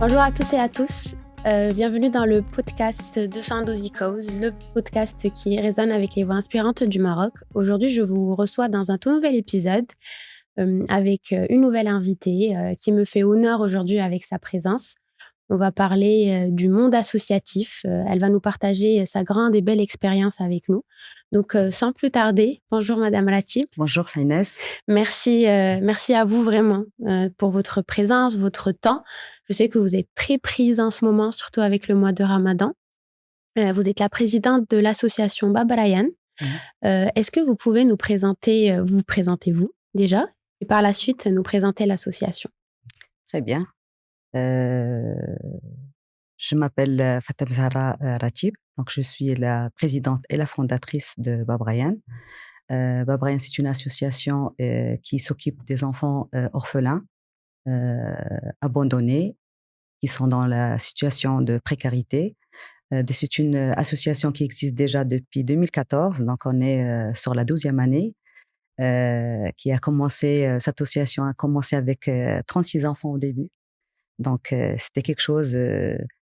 Bonjour à toutes et à tous. Bienvenue dans le podcast 212 Cause, le podcast qui résonne avec les voix inspirantes du Maroc. Aujourd'hui, je vous reçois dans un tout nouvel épisode avec une nouvelle invitée qui me fait honneur aujourd'hui avec sa présence. On va parler du monde associatif. Elle va nous partager sa grande et belle expérience avec nous. Donc, sans plus tarder, bonjour Madame Ratib. Bonjour Saïnès. Merci à vous vraiment pour votre présence, votre temps. Je sais que vous êtes très prise en ce moment, surtout avec le mois de Ramadan. Vous êtes la présidente de l'association Babrayan. Est-ce que vous pouvez nous présenter, vous présentez-vous déjà, et par la suite nous présenter l'association? Très bien. Je m'appelle Fatem Zahra Ratib, donc je suis la présidente et la fondatrice de Babrayan. Babrayan, c'est une association qui s'occupe des enfants orphelins, abandonnés, qui sont dans la situation de précarité. C'est une association qui existe déjà depuis 2014, donc on est sur la 12e année. Qui a commencé, cette association a commencé avec 36 enfants au début. Donc, c'était quelque chose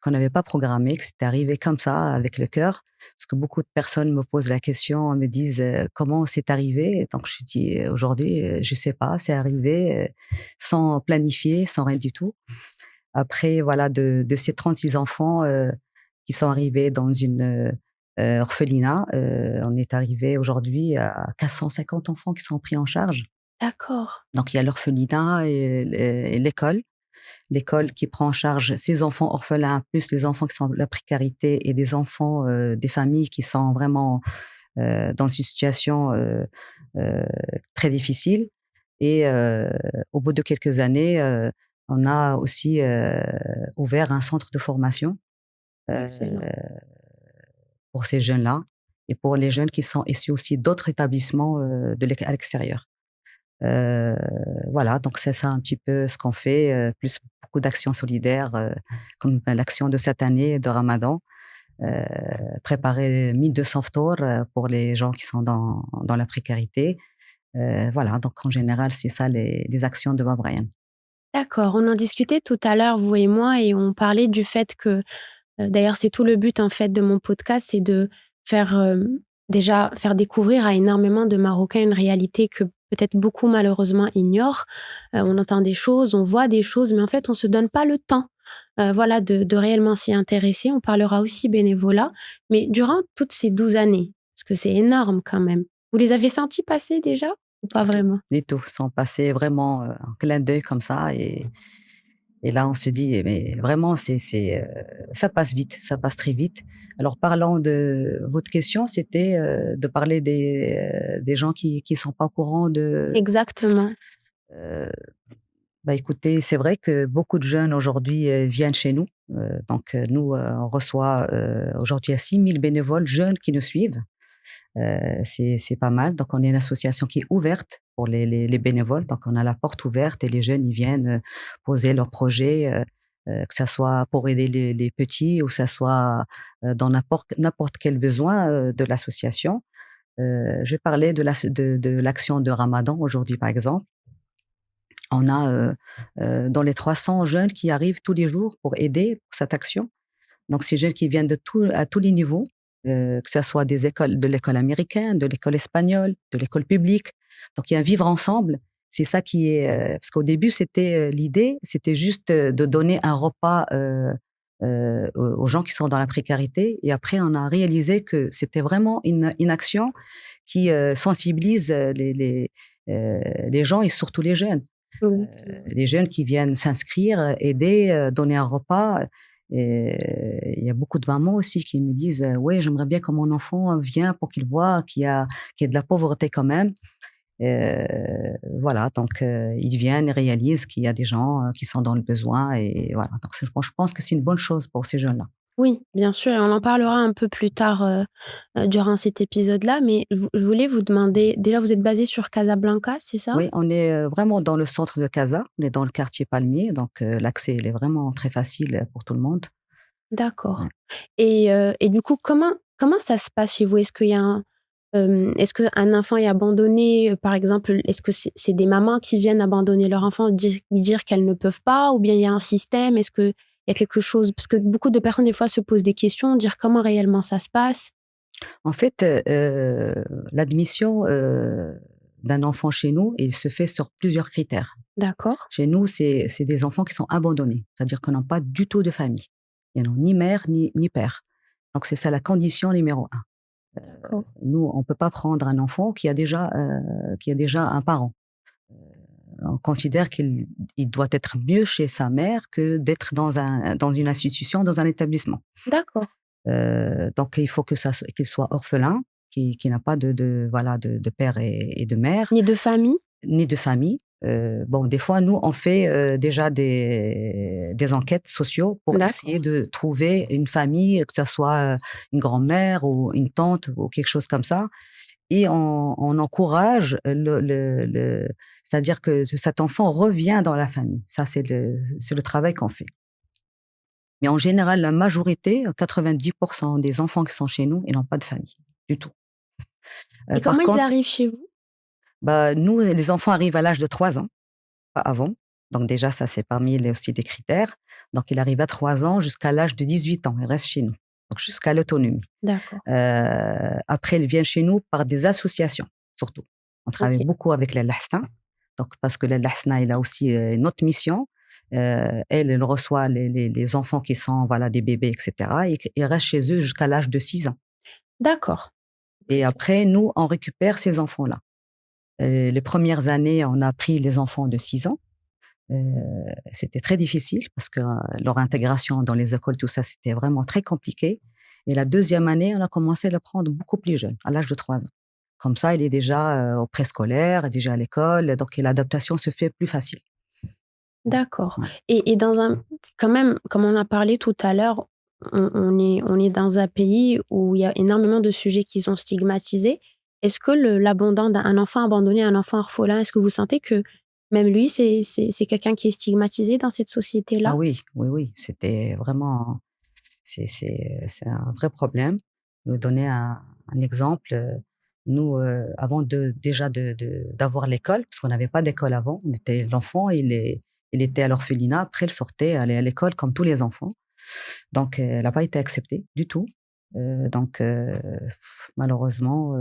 qu'on n'avait pas programmé, que c'était arrivé comme ça, avec le cœur. Parce que beaucoup de personnes me posent la question, me disent comment c'est arrivé. Donc, je dis aujourd'hui, je ne sais pas, c'est arrivé sans planifier, sans rien du tout. Après, voilà, de ces 36 enfants qui sont arrivés dans une orphelinat, on est arrivé aujourd'hui à 450 enfants qui sont pris en charge. D'accord. Donc, il y a l'orphelinat et l'école. L'école qui prend en charge ces enfants orphelins, plus les enfants qui sont de la précarité et des enfants des familles qui sont vraiment dans une situation très difficile. Et au bout de quelques années, on a aussi ouvert un centre de formation Excellent. pour ces jeunes-là et pour les jeunes qui sont issus aussi d'autres établissements à l'extérieur. Voilà, donc c'est ça un petit peu ce qu'on fait, plus beaucoup d'actions solidaires, comme l'action de cette année de Ramadan, préparer 1200 ftours pour les gens qui sont dans la précarité. Voilà, donc en général, c'est ça les actions de Babrayan. D'accord, on en discutait tout à l'heure, vous et moi, et on parlait du fait que, d'ailleurs, c'est tout le but, en fait, de mon podcast, c'est de faire, déjà faire découvrir à énormément de Marocains une réalité que peut-être beaucoup, malheureusement, ignorent. On entend des choses, on voit des choses, mais en fait, on se donne pas le temps, voilà, de réellement s'y intéresser. On parlera aussi bénévolat, mais durant toutes ces 12 années, parce que c'est énorme quand même, vous les avez sentis passer déjà ou pas Du tout, vraiment? du tout, sont passés vraiment en clin d'œil comme ça et là, on se dit, mais vraiment, ça passe vite, ça passe très vite. Alors, parlant de votre question, c'était de parler des gens qui sont pas au courant de. Exactement. euh, Bah écoutez, c'est vrai que beaucoup de jeunes aujourd'hui viennent chez nous. Donc, nous, on reçoit aujourd'hui à 6000 bénévoles jeunes qui nous suivent. C'est pas mal. Donc, on est une association qui est ouverte pour les bénévoles. Donc, on a la porte ouverte et les jeunes, ils viennent poser leurs projets, que ça soit pour aider les petits ou que ça soit dans n'importe quel besoin de l'association. Je vais parler de l'action de Ramadan aujourd'hui, par exemple. On a dans les 300 jeunes qui arrivent tous les jours pour aider pour cette action. Donc, ces jeunes qui viennent à tous les niveaux, que ce soit de l'école américaine, de l'école espagnole, de l'école publique. Donc, il y a un vivre ensemble. C'est ça qui est. Parce qu'au début, l'idée, c'était juste de donner un repas aux gens qui sont dans la précarité. Et après, on a réalisé que c'était vraiment une action qui sensibilise les gens et surtout les jeunes. Exactement. Les jeunes qui viennent s'inscrire, aider, donner un repas. Et il y a beaucoup de mamans aussi qui me disent ouais, j'aimerais bien que mon enfant vienne pour qu'il voit qu'il y a de la pauvreté quand même. Euh, voilà, donc ils viennent et réalisent qu'il y a des gens qui sont dans le besoin. Et voilà, donc je pense que c'est une bonne chose pour ces jeunes-là. Oui, bien sûr, et on en parlera un peu plus tard, durant cet épisode-là, mais je voulais vous demander, déjà vous êtes basée sur Casablanca, c'est ça? Oui, on est vraiment dans le centre de Casa, on est dans le quartier Palmier, donc l'accès il est vraiment très facile pour tout le monde. D'accord, Ouais. et du coup, comment ça se passe chez vous? Est-ce qu'il y a est-ce qu'un enfant est abandonné, par exemple, est-ce que c'est des mamans qui viennent abandonner leur enfant, dire qu'elles ne peuvent pas? Ou bien il y a un système? Est-ce qu'il Il y a quelque chose parce que beaucoup de personnes, des fois, se posent des questions, dire comment réellement ça se passe? En fait, l'admission, d'un enfant chez nous, il se fait sur plusieurs critères. D'accord, Chez nous, c'est des enfants qui sont abandonnés, c'est-à-dire qu'ils n'ont pas du tout de famille. Ils n'ont ni mère ni père. Donc c'est ça la condition numéro un. d'accord. Nous, on peut pas prendre un enfant qui a déjà un parent. On considère qu'il doit être mieux chez sa mère que d'être dans une institution, dans un établissement. D'accord. Donc il faut qu'il soit orphelin, qui n'a pas voilà, de père et de mère, Ni de famille? ni de famille. Bon, des fois, nous, on fait, déjà des enquêtes sociaux pour essayer D'accord. de trouver une famille, que ça soit, une grand-mère ou une tante ou quelque chose comme ça, et on encourage le c'est-à-dire que cet enfant revient dans la famille. Ça, c'est le travail qu'on fait. Mais en général, la majorité, 90 des enfants qui sont chez nous, ils n'ont pas de famille, du tout. Et Par comment ils contre, arrivent chez vous? bah, nous, les enfants arrivent à l'âge de 3 ans, pas avant. Donc déjà, ça, c'est parmi les aussi des critères. Donc il arrive à 3 ans jusqu'à l'âge de 18 ans, il reste chez nous, donc jusqu'à l'autonomie. D'accord. Après, ils viennent chez nous par des associations, surtout. On travaille OK. beaucoup avec l'Al-Lahsa, donc parce que l'Al-Lahsa, il a aussi, une autre mission. Elle reçoit les enfants qui sont, voilà, des bébés et cetera, et ils restent chez eux jusqu'à l'âge de 6 ans, D'accord. et après, nous, on récupère ces enfants-là. Les premières années, on a pris les enfants de 6 ans. Heu, C'était très difficile parce que, leur intégration dans les écoles, tout ça, c'était vraiment très compliqué, et la deuxième année, on a commencé à le prendre beaucoup plus jeune, à l'âge de 3 ans. Comme ça, il est déjà, au préscolaire, déjà à l'école, donc l'adaptation se fait plus facile. D'accord Ouais. et dans un quand même, comme on a parlé tout à l'heure, on est dans un pays où il y a énormément de sujets qui sont stigmatisés. Est-ce que l'abandon d'un enfant abandonné, un enfant orphelin, est-ce que vous sentez que même lui, c'est quelqu'un qui est stigmatisé dans cette Ah société-là? oui, oui, oui, c'était vraiment c'est un vrai problème. Je vais donner un exemple, nous, avant déjà d'avoir l'école, parce qu'on n'avait pas d'école avant, l'enfant, il était à l'orphelinat, après il sortait, allait à l'école comme tous les enfants. Donc, elle n'a pas été acceptée du tout. Donc, malheureusement,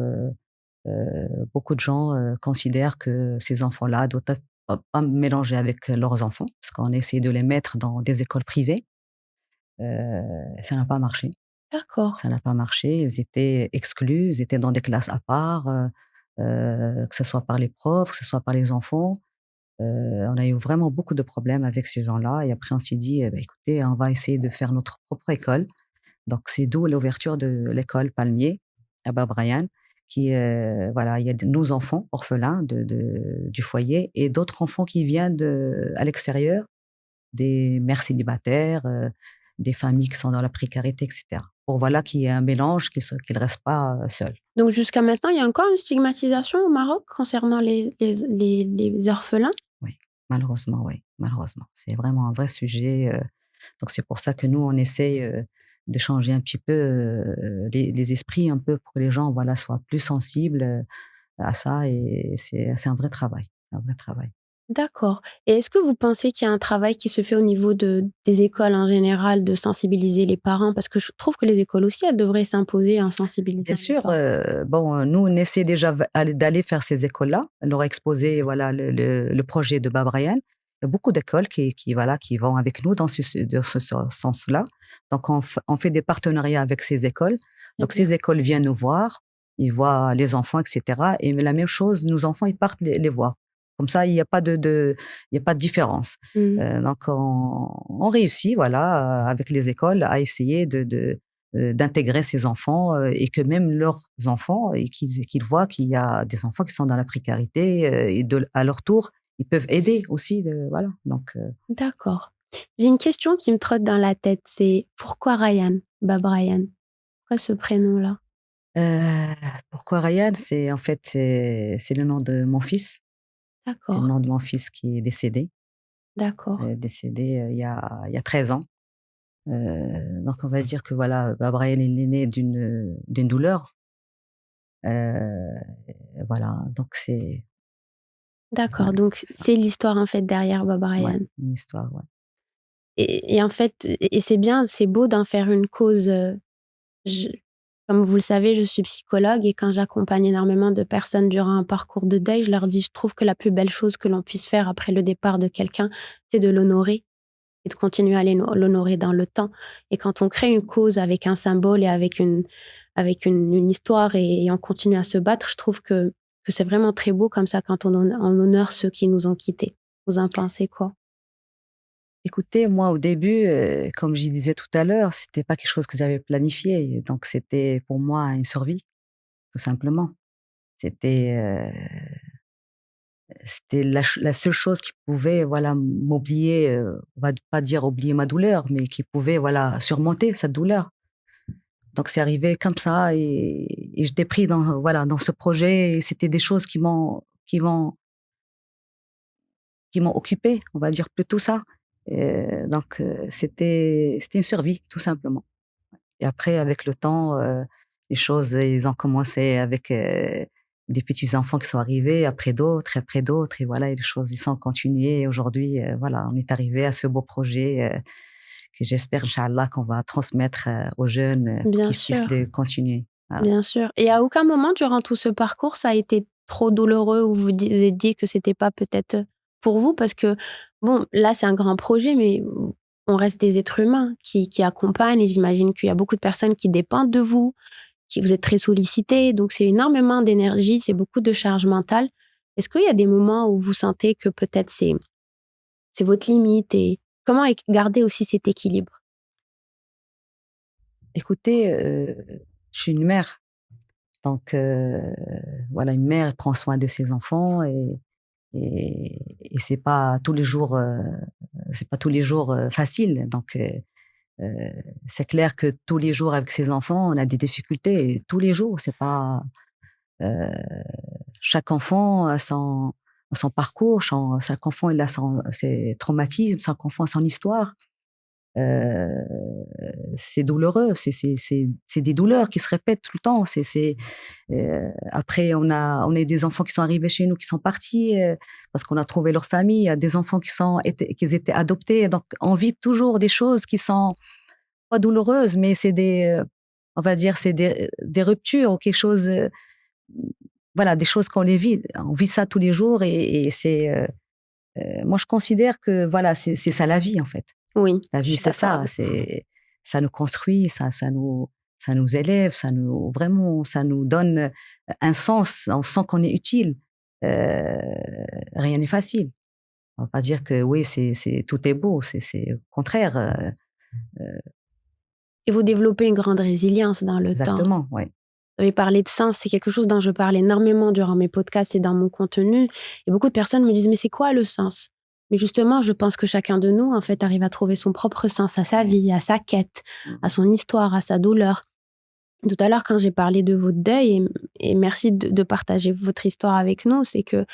beaucoup de gens, considèrent que ces enfants-là doivent pas mélanger avec leurs enfants, parce qu'on a essayé de les mettre dans des écoles privées. Ça n'a pas marché. D'accord, Ça n'a pas marché. Ils étaient exclus, ils étaient dans des classes à part, que ce soit par les profs, que ce soit par les enfants. On a eu vraiment beaucoup de problèmes avec ces gens-là, et après on s'est dit: «Eh beh, écoutez, on va essayer de faire notre propre école». Donc c'est d'où l'ouverture de l'école Palmier à Bab Rayane, qui, voilà, il y a nos enfants orphelins du foyer et d'autres enfants qui viennent à l'extérieur, des mères célibataires, des familles qui sont dans la précarité et cetera. Pour voilà qu'il y ait un mélange, qu'ils restent pas, seuls. donc jusqu'à maintenant, il y a encore une stigmatisation au Maroc concernant les orphelins? Oui, malheureusement, oui, malheureusement. C'est vraiment un vrai sujet, donc c'est pour ça que nous, on essaye, de changer un petit peu, les esprits un peu pour que les gens, voilà, soient plus sensibles, à ça, et c'est un vrai travail, un vrai travail. D'accord et est-ce que vous pensez qu'il y a un travail qui se fait au niveau des écoles en général, de sensibiliser les parents? Parce que je trouve que les écoles aussi, elles devraient s'imposer en Bien sensibilisant les sûr, parents. bon, nous, on essaie déjà d'aller faire ces écoles-là, leur exposer, voilà, le projet de Bab Rayane. Il y a beaucoup d'écoles voilà, qui vont avec nous dans ce sens-là. Donc on fait des partenariats avec ces écoles. Très Donc bien. ces écoles viennent nous voir, ils voient les enfants et cetera, et la même chose, nos enfants, ils partent les voir. Comme ça, il y a pas il y a pas de différence. Mmh. Donc on réussit, voilà, avec les écoles, à essayer d'intégrer ces enfants, et que même leurs enfants, et qu'ils voient qu'il y a des enfants qui sont dans la précarité, et à leur tour, ils peuvent aider aussi, voilà, donc D'accord. J'ai une question qui me trotte dans la tête, c'est pourquoi Ryan? Bab Ryan? Pourquoi ce prénom-là? heu, pourquoi Ryan? C'est en fait, c'est le nom de mon fils. C'est le D'accord, nom de mon fils qui est décédé, d'accord, il y a 13 ans. Donc on va dire que voilà, bah, Brian, il est né d'une douleur, heu, voilà, donc d'accord, voilà, donc c'est ça. c'est l'histoire, en fait, derrière Bab Ouais, Ryan. une histoire, ouais. et en fait et c'est bien, c'est beau d'en faire une cause, je comme vous le savez, je suis psychologue et quand j'accompagne énormément de personnes durant un parcours de deuil, je leur dis: «Je trouve que la plus belle chose que l'on puisse faire après le départ de quelqu'un, c'est de l'honorer et de continuer à l'honorer dans le temps» et quand on crée une cause avec un symbole et avec une histoire et on continue à se battre, je trouve que c'est vraiment très beau comme ça quand on honore ceux qui nous ont quittés. Vous en pensez quoi? Écoutez, moi, au début, comme je disais tout à l'heure, c'était pas quelque chose que j'avais planifié, donc c'était pour moi une survie, tout simplement. C'était, c'était la seule chose qui pouvait, voilà, m'oublier, on va pas dire oublier ma douleur, mais qui pouvait, voilà, surmonter cette douleur. Donc c'est arrivé comme ça et j'étais pris dans, voilà, dans ce projet et c'était des choses qui m'ont occupé, on va dire plutôt ça. Donc c'était une survie, tout simplement. Et après avec le temps, les choses, ils ont commencé avec, des petits enfants qui sont arrivés, après d'autres et voilà et les choses, ils sont continuées et aujourd'hui, voilà, on est arrivé à ce beau projet, que j'espère inch'Allah qu'on va transmettre, aux jeunes, pour Bien qu'ils puissent sûr, le continuer. Voilà. bien sûr et à aucun moment durant tout ce parcours, ça a été trop douloureux ou vous êtes dit que c'était pas peut-être, pour vous? Parce que bon, là, c'est un grand projet, mais on reste des êtres humains qui accompagnent et j'imagine qu'il y a beaucoup de personnes qui dépendent de vous, qui vous êtes très sollicités, donc c'est énormément d'énergie, c'est beaucoup de charge mentale. Est-ce qu'il y a des moments où vous sentez que peut-être c'est votre limite et comment garder aussi cet équilibre? Écoutez, je suis une mère, donc voilà, une mère, elle prend soin de ses enfants et c'est pas tous les jours, facile. Donc c'est clair que tous les jours avec ses enfants, on a des difficultés et tous les jours, c'est pas, heu, chaque enfant a son parcours, chaque enfant il a ses traumatismes, chaque enfant a son histoire. Heu, c'est douloureux, c'est des douleurs qui se répètent tout le temps. Après on a eu des enfants qui sont arrivés chez nous, qui sont partis, parce qu'on a trouvé leur famille. Il y a des enfants qui étaient adoptés. Donc on vit toujours des choses qui sont pas douloureuses, mais c'est on va dire, c'est des ruptures ou quelque chose, voilà, des choses qu'on les vit. On vit ça tous les jours et moi je considère que voilà, c'est ça la vie en fait. Oui, La je vie, suis c'est d'accord ça, avec vous. ça nous construit, ça nous élève, ça nous donne un sens. On sent qu'on est utile. Heu, rien n'est facile. On va pas dire que oui, tout est beau, c'est au contraire, Et vous développez une grande résilience dans le temps. exactement, ouais. Vous avez parlé de sens, c'est quelque chose dont je parle énormément durant mes podcasts et dans mon contenu et beaucoup de personnes me disent: «Mais c'est quoi le sens?» Mais justement, je pense que chacun de nous, en fait, arrive à trouver son propre sens à sa Mmh, vie, à sa quête, à mmh. son histoire, à sa douleur. Tout à l'heure, quand j'ai parlé de votre deuil et merci de partager votre histoire avec nous, c'est que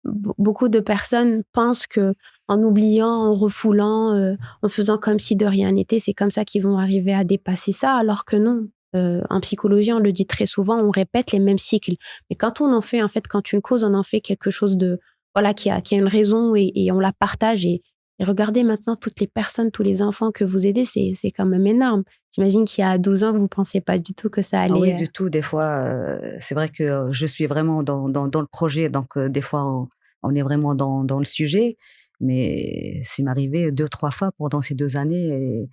beaucoup de personnes pensent que en oubliant, en refoulant, en faisant comme si de rien n'était, c'est comme ça qu'ils vont arriver à dépasser ça, alors que non. En psychologie, on le dit très souvent, on répète les mêmes cycles. Mais quand on en fait, en fait, quand une cause, on en fait quelque chose de voilà, qui a une raison et on la partage et regardez maintenant toutes les personnes, tous les enfants que vous aidez, c'est quand même énorme. J'imagine qu'il y a 12 ans, vous pensiez pas du tout que ça Ah oui, allait, du tout, des fois, c'est vrai que, je suis vraiment dans le projet, donc des fois, on est vraiment dans le sujet, mais c'est m'arrivé 2-3 fois pendant ces 2 années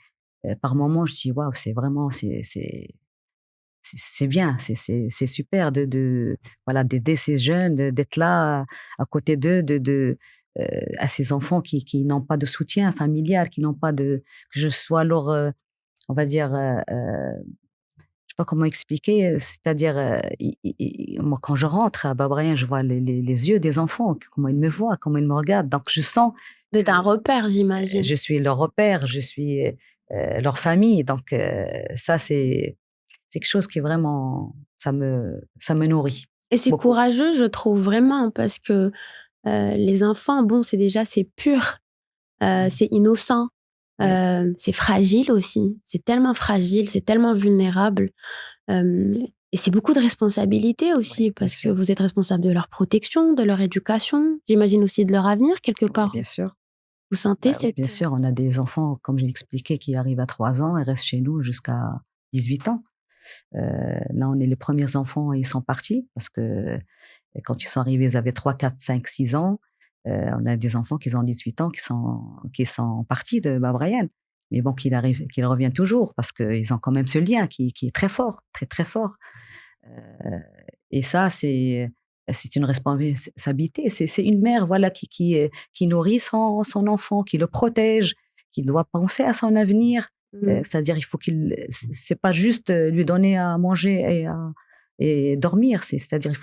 et par moments, je dis: «Waouh, c'est vraiment c'est bien, c'est super de voilà, d'aider ces jeunes, d'être là à côté d'eux, heu, à ces enfants qui n'ont pas de soutien familial, qui n'ont pas de que je sois leur, on va dire, je sais pas comment expliquer, c'est-à-dire, moi quand je rentre à Bab je vois les yeux des enfants, comment ils me voient, comment ils me regardent, donc je sens que, d'être un repère, j'imagine. je suis leur repère, je suis, leur famille, donc ça c'est quelque chose qui est vraiment ça me nourrit Et c'est beaucoup. courageux, je trouve vraiment parce que, les enfants, bon, c'est pur, Mmh. c'est innocent, Oui, c'est fragile aussi. C'est tellement fragile, c'est tellement vulnérable, hem et c'est beaucoup de responsabilités oui, aussi bien parce que sûr. vous êtes responsable de leur protection, de leur éducation, j'imagine aussi de leur avenir quelque Oui, part. bien sûr. Vous sentez Bah oui, bien cette... sûr, on a des enfants, comme j'ai expliqué, qui arrivent à 3 ans et restent chez nous jusqu'à 18 ans. Là, on est les premiers enfants, ils sont partis parce que quand ils sont arrivés, ils avaient 3, 4, 5, 6 ans. On a des enfants qui ont 18 ans, qui sont partis de Bab Rayhan. Mais bon, qu'ils reviennent toujours parce qu'ils ont quand même ce lien qui est très fort, très, très fort. Euh, et ça, c'est une responsabilité. C'est une mère, voilà, qui nourrit son enfant, qui le protège, qui doit penser à son avenir. Mmh. C'est-à-dire, c'est pas juste lui donner à manger et dormir. C'est-à-dire, il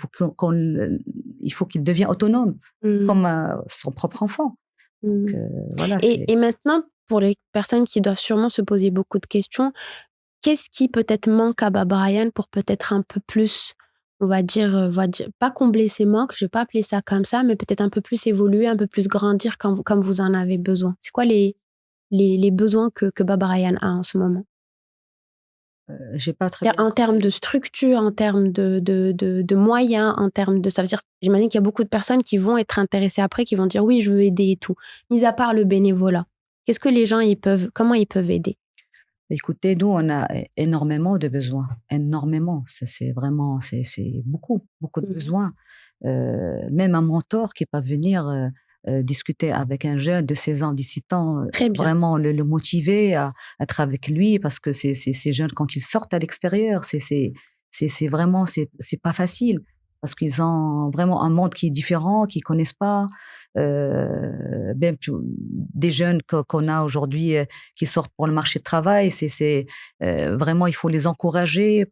faut qu'il devienne autonome, Mmh. comme son propre enfant. Donc, Mmh. voilà, Et maintenant, pour les personnes qui doivent sûrement se poser beaucoup de questions, qu'est-ce qui peut-être manque à Baba Ryan pour peut-être un peu plus, on va dire pas combler ses manques, je vais pas appeler ça comme ça, mais peut-être un peu plus évoluer, un peu plus grandir quand comme vous en avez besoin? C'est quoi les besoins que Baba Ryan a en ce moment? j'ai pas très C'est-à-dire bien en termes de compris. structure, en termes de moyens, en termes de ça veut dire j'imagine qu'il y a beaucoup de personnes qui vont être intéressées après, qui vont dire: «Oui, je veux aider et tout». Mis à part le bénévolat, qu'est-ce que les gens comment ils peuvent aider? Écoutez, nous, on a énormément de besoins, énormément. C'est vraiment, c'est beaucoup, beaucoup de Mmh mh. besoins. Même un mentor qui peut venir discuter avec un jeune de 16 ans, 17 ans, Très bien. vraiment le motiver à être avec lui parce que ces jeunes, quand ils sortent à l'extérieur, c'est vraiment, c'est pas facile parce qu'ils ont vraiment un monde qui est différent, qu'ils connaissent pas. Même des jeunes qu'on a aujourd'hui qui sortent pour le marché de travail. Vraiment, il faut les encourager,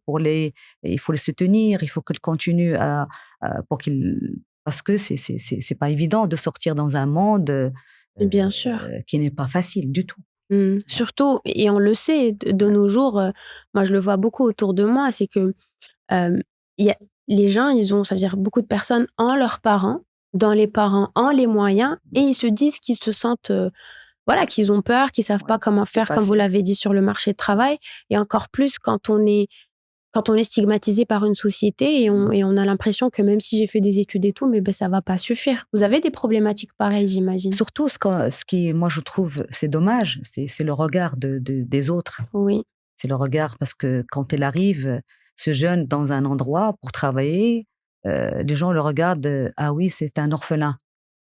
il faut les soutenir, il faut qu'ils continuent pour qu'ils, parce que c'est pas évident de sortir dans un monde Bien sûr. qui n'est pas facile du tout. Mmh. Surtout et on le sait de nos jours, moi je le vois beaucoup autour de moi, c'est que, hem, il y a les gens, ils ont ça veut dire beaucoup de personnes ont leurs parents, dans les parents ont les moyens et ils se disent qu'ils se sentent, voilà, qu'ils ont peur, qu'ils savent Ouais, pas comment c'est faire, comme vous passé. l'avez dit, sur le marché de travail et encore plus quand on est stigmatisé par une société et on a l'impression que même si j'ai fait des études et tout, mais ça va pas suffire. Vous avez des problématiques pareilles, j'imagine? Surtout, ce qui, moi, je trouve, c'est dommage, c'est le regard des autres. Oui. C'est le regard parce que quand elle arrive, ce jeune, dans un endroit pour travailler, les gens le regardent, «Ah oui, c'est un orphelin».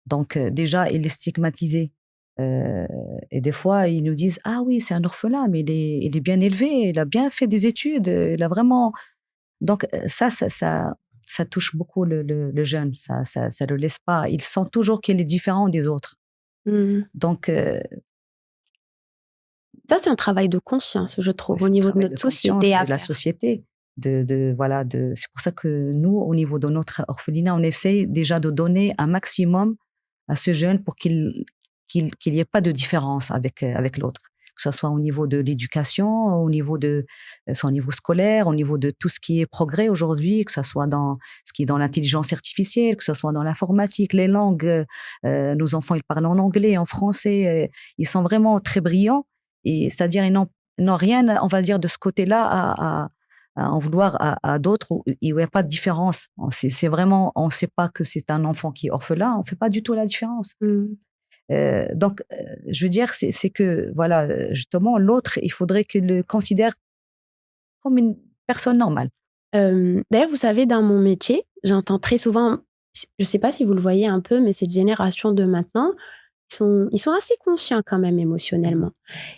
Donc déjà, il est stigmatisé. Heu et des fois, ils nous disent: «Ah oui, c'est un orphelin, mais il est bien élevé, il a bien fait des études, il a vraiment». Donc ça touche beaucoup le jeune, ça le laisse pas, il sent toujours qu'il est différent des autres. Mmh. Donc Ça, c'est un travail de conscience, je ouais, trouve, au c'est un niveau de travail de notre conscience société à de la faire. société, voilà, c'est pour ça que nous, au niveau de notre orphelinat, on essaye déjà de donner un maximum à ce jeune pour qu'il y ait pas de différence avec l'autre. Que ce soit au niveau de l'éducation, au niveau de son niveau scolaire, au niveau de tout ce qui est progrès aujourd'hui, que ce soit dans ce qui est dans l'intelligence artificielle, que ce soit dans l'informatique, les langues, nos enfants, ils parlent en anglais, en français, ils sont vraiment très brillants et c'est-à-dire ils n'ont rien, on va dire, de ce côté-là à en vouloir à d'autres où il y a pas de différence. C'est vraiment, on sait pas que c'est un enfant qui est orphelin, on fait pas du tout la différence. Mmh. Donc, je veux dire, c'est que, voilà, justement, l'autre, il faudrait qu'il le considère comme une personne normale. D'ailleurs, vous savez, dans mon métier, j'entends très souvent je sais pas si vous le voyez un peu, mais cette génération de maintenant, ils sont assez conscients quand même Mmh. émotionnellement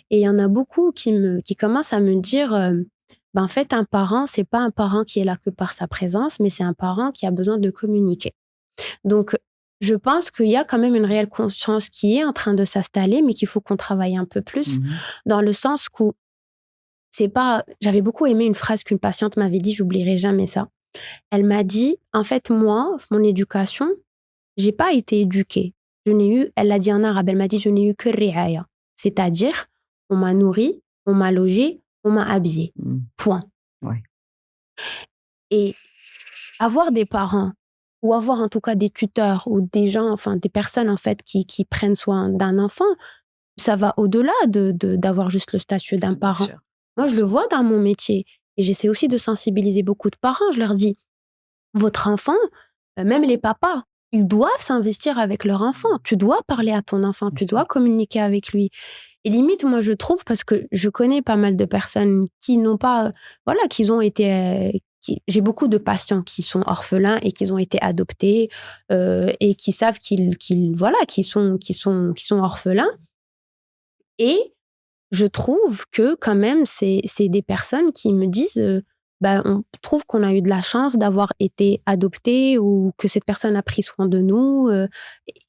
et il y en a beaucoup qui commencent à me dire, «Ben, en fait, un parent, c'est pas un parent qui est là que par sa présence, mais c'est un parent qui a besoin de communiquer». Donc, je pense qu'il y a quand même une réelle conscience qui est en train de s'installer, mais qu'il faut qu'on travaille un peu plus, Mmh. dans le sens où c'est pas j'avais beaucoup aimé une phrase qu'une patiente m'avait dit, j'oublierai jamais ça. Elle m'a dit: «En fait, moi, mon éducation, j'ai pas été éduquée. Je n'ai eu» elle l'a dit en arabe, elle m'a dit: «Je n'ai eu que riaya». C'est-à-dire, on m'a nourrie, on m'a logée, on m'a habillée. Mmh. Point. Ouais. Et avoir des parents ou avoir en tout cas des tuteurs ou des gens, enfin des personnes en fait qui prennent soin d'un enfant, ça va au-delà d'avoir juste le statut d'un Bien parent. sûr, Moi, bien je le sûr. vois dans mon métier et j'essaie aussi de sensibiliser beaucoup de parents. Je leur dis: «Votre enfant, même les papas, ils doivent s'investir avec leur enfant. Tu dois parler à ton enfant, bien tu sûr. dois communiquer avec lui. Et limite, moi, je trouve, parce que je connais pas mal de personnes qui n'ont pas, voilà, qui ont été, j'ai beaucoup de patients qui sont orphelins et qui ont été adoptés et qui savent voilà, qui sont orphelins. Et je trouve que quand même, c'est des personnes qui me disent, bah, on trouve qu'on a eu de la chance d'avoir été adoptés ou que cette personne a pris soin de nous,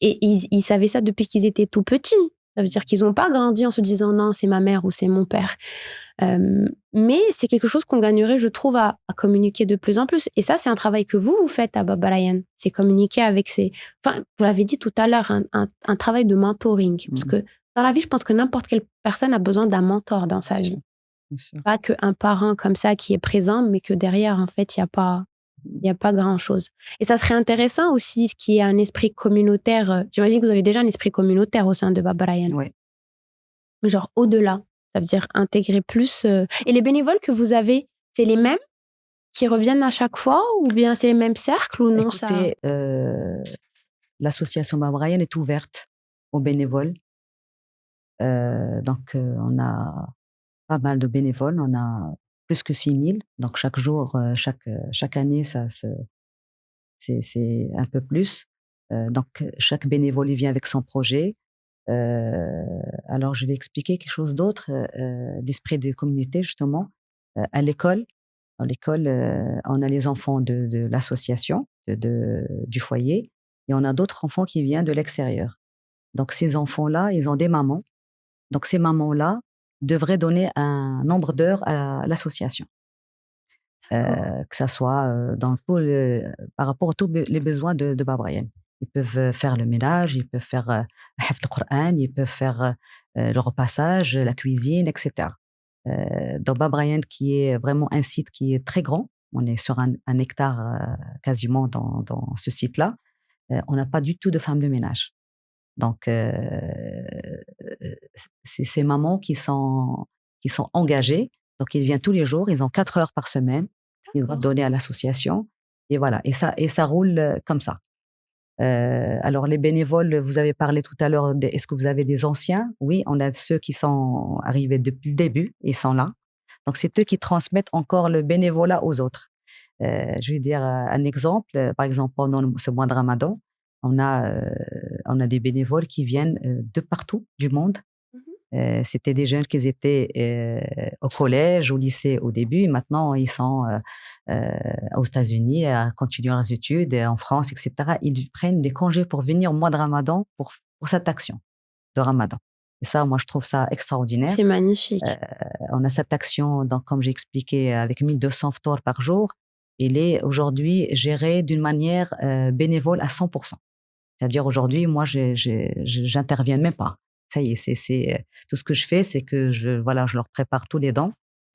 et ils savaient ça depuis qu'ils étaient tout petits. Ça veut dire qu'ils n'ont pas grandi en se disant: «Non, c'est ma mère ou c'est mon père». Mais c'est quelque chose qu'on gagnerait, je trouve, à communiquer de plus en plus. Et ça, c'est un travail que vous faites à Baba Ryan. C'est communiquer avec ces, enfin, vous l'avez dit tout à l'heure, un travail de mentoring. Parce Mmh. que dans la vie, je pense que n'importe quelle personne a besoin d'un mentor dans Bien sa sûr, vie. bien sûr. Pas qu'un parent comme ça qui est présent, mais que derrière, en fait, il y a pas grand-chose. Et ça serait intéressant aussi qu'il y ait un esprit communautaire. J'imagine que vous avez déjà un esprit communautaire au sein de Baba Ryan. Ouais. Genre au-delà. Ça veut dire intégrer plus, et les bénévoles que vous avez, c'est les mêmes qui reviennent à chaque fois ou bien c'est les mêmes cercles ou non ça? Écoutez, l'association Baba Ryan est ouverte aux bénévoles. Donc, on a pas mal de bénévoles, on a plus que 6 000. Donc chaque jour, chaque année, c'est un peu plus. Donc chaque bénévole, il vient avec son projet. Alors je vais expliquer quelque chose d'autre, l'esprit de communauté justement. À l'école, on a les enfants de l'association, du foyer, et on a d'autres enfants qui viennent de l'extérieur. Donc ces enfants-là, ils ont des mamans. Donc ces mamans-là devraient donner un nombre d'heures à l'association, D'accord. que ça soit, dans tout par rapport à tous les besoins de Bab Ryan. Ils peuvent, faire le ménage, ils peuvent faire, Hifd el-Qur'an, ils peuvent faire, le repassage, la cuisine, et cetera. Dans Bab Ryan, qui est vraiment un site qui est très grand, on est sur un hectare, quasiment dans ce site-là, on n'a pas du tout de femmes de ménage. Donc, c'est ces mamans qui sont engagées, donc ils viennent tous les jours, ils ont 4 heures par semaine, ils doivent D'accord. donner à l'association, et voilà, et ça roule, comme ça. Alors les bénévoles, vous avez parlé tout à l'heure des est-ce que vous avez des anciens? Oui, on a ceux qui sont arrivés depuis le début, ils sont là. Donc c'est eux qui transmettent encore le bénévolat aux autres. Je vais dire, un exemple, par exemple, pendant ce mois de Ramadan, on a, heu, on a des bénévoles qui viennent, de partout du monde. Mmh. C'était des jeunes qui étaient, au collège, au lycée au début. Maintenant, ils sont, aux États-Unis à continuer leurs études, en France, et cetera. Ils prennent des congés pour venir au mois de Ramadan pour cette action de Ramadan, et ça, moi, je trouve ça extraordinaire. C'est Heu, magnifique. on a cette action, donc comme j'ai expliqué, avec 1 200 ftors par jour. Il est aujourd'hui géré d'une manière, bénévole à 100. C'est-à-dire aujourd'hui, moi, j'interviens même pas. Ça y est, tout ce que je fais, c'est que voilà, je leur prépare tous les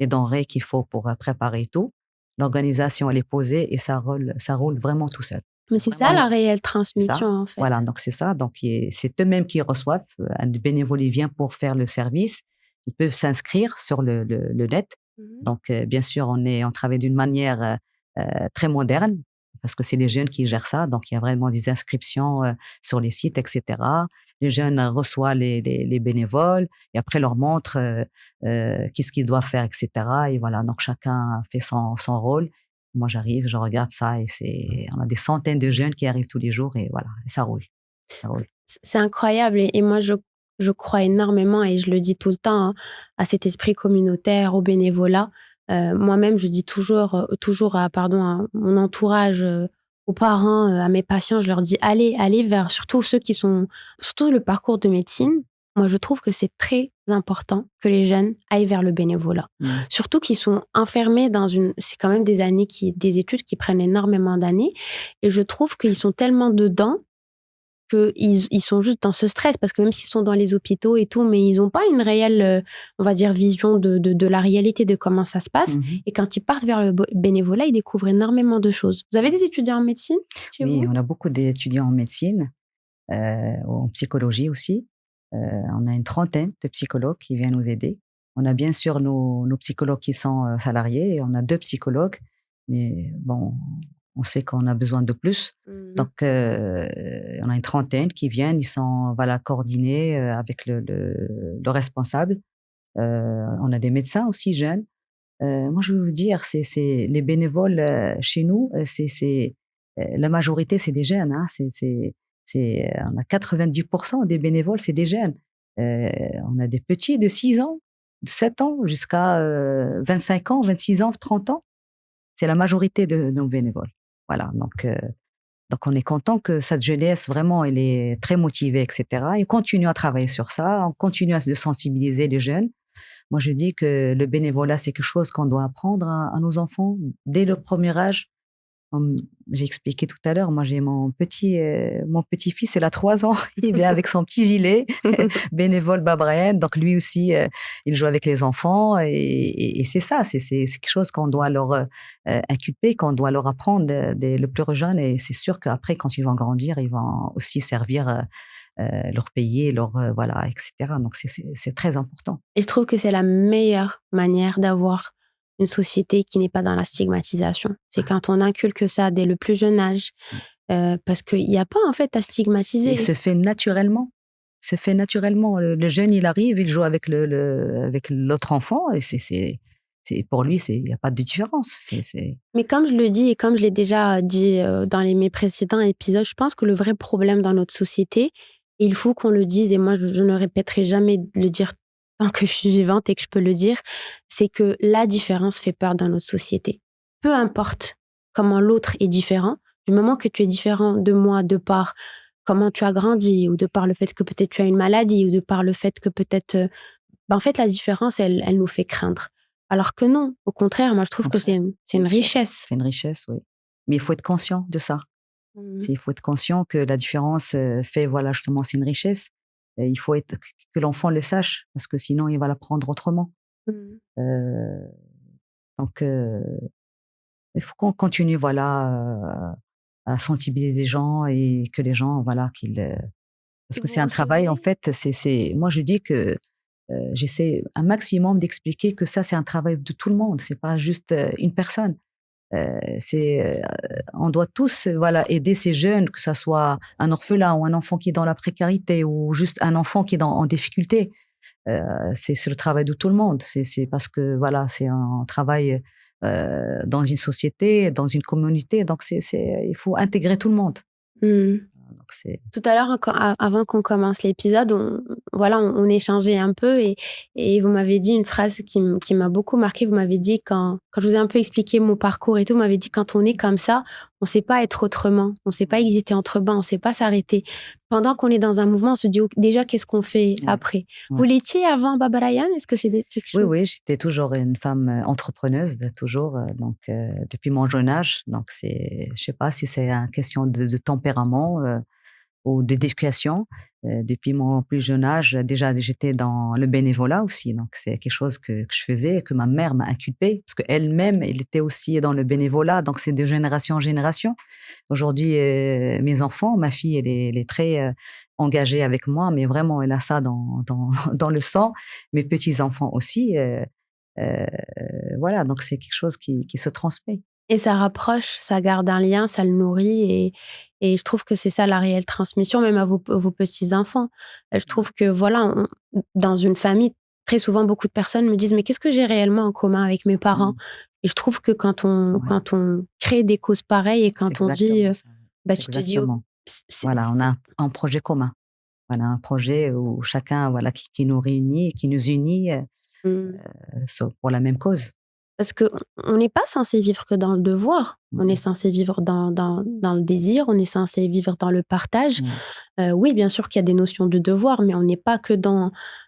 denrées qu'il faut pour, préparer tout. L'organisation, elle est posée et ça roule vraiment tout seul. Mais c'est Vraiment, ça il y a la réelle c'est ça, transmission, en fait. voilà, donc c'est ça, donc c'est eux-mêmes qui reçoivent, un bénévole, il vient pour faire le service. Ils peuvent s'inscrire sur le net. Mmh. Donc bien sûr, on travaille d'une manière, très moderne, parce que c'est les jeunes qui gèrent ça, donc il y a vraiment des inscriptions, sur les sites, et cetera. Les jeunes, reçoivent les bénévoles et après leur montrent, qu'est-ce qu'ils doivent faire, et cetera, et voilà, donc chacun fait son rôle. Moi, j'arrive, je regarde ça, et on a des centaines de jeunes qui arrivent tous les jours, et voilà, et ça roule, ça roule. C'est incroyable et moi je crois énormément et je le dis tout le temps, hein, à cet esprit communautaire, au bénévolat. Moi-même je dis toujours à mon entourage, aux parents, à mes patients, je leur dis: «Allez vers» surtout ceux qui sont surtout le parcours de médecine. Moi je trouve que c'est très important que les jeunes aillent vers le bénévolat. Mmh. Surtout qu'ils sont enfermés dans c'est quand même des études qui prennent énormément d'années et je trouve qu'ils sont tellement dedans qu'ils sont juste dans ce stress parce que même s'ils sont dans les hôpitaux et tout, mais ils ont pas une réelle, on va dire vision de la réalité de comment ça se passe Mmh. et quand ils partent vers le bénévolat, ils découvrent énormément de choses. Vous avez des étudiants en médecine chez Oui, vous? on a beaucoup d'étudiants en médecine, en psychologie aussi. On a une trentaine de psychologues qui viennent nous aider. On a bien sûr nos psychologues qui sont, salariés, et on a 2 psychologues, mais bon, On sait qu'on a besoin de plus. Mmh. Donc, on a une trentaine qui viennent, ils sont voilà, coordonnés avec le responsable. On a des médecins aussi jeunes. Moi, je veux vous dire, c'est les bénévoles chez nous, la majorité, c'est des jeunes. Hein, on a 90% des bénévoles, c'est des jeunes. On a des petits de 6 ans, de 7 ans, jusqu'à 25 ans, 26 ans, 30 ans. C'est la majorité de nos bénévoles. Voilà, donc on est content que cette jeunesse, vraiment, elle est très motivée, etc. Et on continue à travailler sur ça, on continue de sensibiliser les jeunes. Moi, je dis que le bénévolat, c'est quelque chose qu'on doit apprendre à nos enfants dès le premier âge. Comme j'ai expliqué tout à l'heure, moi, j'ai mon petit-fils, il a 3 ans, il vient avec son petit gilet, bénévole Babraine. Donc, lui aussi, il joue avec les enfants et c'est ça, c'est quelque chose qu'on doit leur inculper, qu'on doit leur apprendre dès le plus jeune. Et c'est sûr qu'après, quand ils vont grandir, ils vont aussi servir leur pays, voilà, etc. Donc, c'est très important. Et je trouve que c'est la meilleure manière d'avoir une société qui n'est pas dans la stigmatisation. C'est quand on inculque ça dès le plus jeune âge, parce qu'il y a pas, en fait, à Et stigmatiser. il se fait naturellement. Se fait naturellement. Le jeune, il arrive, il joue avec avec l'autre enfant et pour lui, il y a pas de différence. Mais comme je le dis et comme je l'ai déjà dit, dans mes précédents épisodes, je pense que le vrai problème dans notre société, il faut qu'on le dise et moi je ne répéterai jamais de le dire tant que je suis vivante et que je peux le dire, c'est que la différence fait peur dans notre société. Peu importe comment l'autre est différent, du moment que tu es différent de moi de par comment tu as grandi ou de par le fait que peut-être tu as une maladie ou de par le fait que peut-être, en fait la différence elle nous fait craindre. Alors que non, au contraire, moi je trouve que Contraire, c'est bien une sûr. richesse. C'est une richesse, oui. Mais il faut être conscient de ça. Mmh. Il faut être conscient que la différence fait, voilà, justement, c'est une richesse. Et il faut que l'enfant le sache, parce que sinon, il va l'apprendre autrement. Mmh. Euh, donc, il faut qu'on continue, voilà, à sensibiliser les gens et que les gens, voilà, parce Et que vous c'est un travail, en recevez fait, moi, je dis que j'essaie un maximum d'expliquer que ça, c'est un travail de tout le monde. C'est pas juste une personne. On doit tous, voilà, aider ces jeunes, que ça soit un orphelin ou un enfant qui est dans la précarité ou juste un enfant qui est en difficulté. C'est le travail de tout le monde. C'est parce que, voilà, c'est un travail dans une société, dans une communauté. Donc, il faut intégrer tout le monde. mmh. Donc, c'est Tout à l'heure, avant qu'on commence l'épisode, on échangeait un peu et vous m'avez dit une phrase qui m'a beaucoup marquée. Vous m'avez dit quand je vous ai un peu expliqué mon parcours et tout, vous m'avez dit: «Quand on est comme ça, on sait pas être autrement, on sait pas exister entre bancs, on sait pas s'arrêter. Pendant qu'on est dans un mouvement, on se dit: "OK, déjà qu'est-ce qu'on fait ouais, après?"» ouais. Vous l'étiez avant Baba Ryan? Est-ce que c'est quelque Oui, chose? oui, j'étais toujours une femme entrepreneuse, toujours, donc depuis mon jeune âge. Donc, je sais pas si c'est une question de tempérament. Ou d'éducation. Depuis mon plus jeune âge, déjà, j'étais dans le bénévolat aussi, donc c'est quelque chose que je faisais, que ma mère m'a inculpé, parce qu'elle-même, elle était aussi dans le bénévolat, donc c'est de génération en génération. Aujourd'hui, mes enfants, ma fille, elle est très engagée avec moi, mais vraiment, elle a ça dans le sang. Mes petits-enfants aussi, euh, voilà, donc c'est quelque chose qui se transmet. Et ça rapproche, ça garde un lien, ça le nourrit et je trouve que c'est ça la réelle transmission, même à vos petits-enfants. Je trouve que voilà, dans une famille, très souvent, beaucoup de personnes me disent: «Mais qu'est-ce que j'ai réellement en commun avec mes parents?» Mm. Et je trouve que Ouais, quand on crée des causes pareilles et c'est quand on vit, exactement ça. C'est tu te dis: «Oh, exactement. Voilà, on a c'est» un projet commun. Voilà, un projet où chacun, voilà, qui nous réunit, qui nous unit, mmh. pour la même cause. Parce qu'on n'est pas censé vivre que dans le devoir. Mmh On est mh. censé vivre dans le désir, on est censé vivre dans le partage. Mmh. Oui, bien sûr qu'il y a des notions de devoir, mais on n'est pas que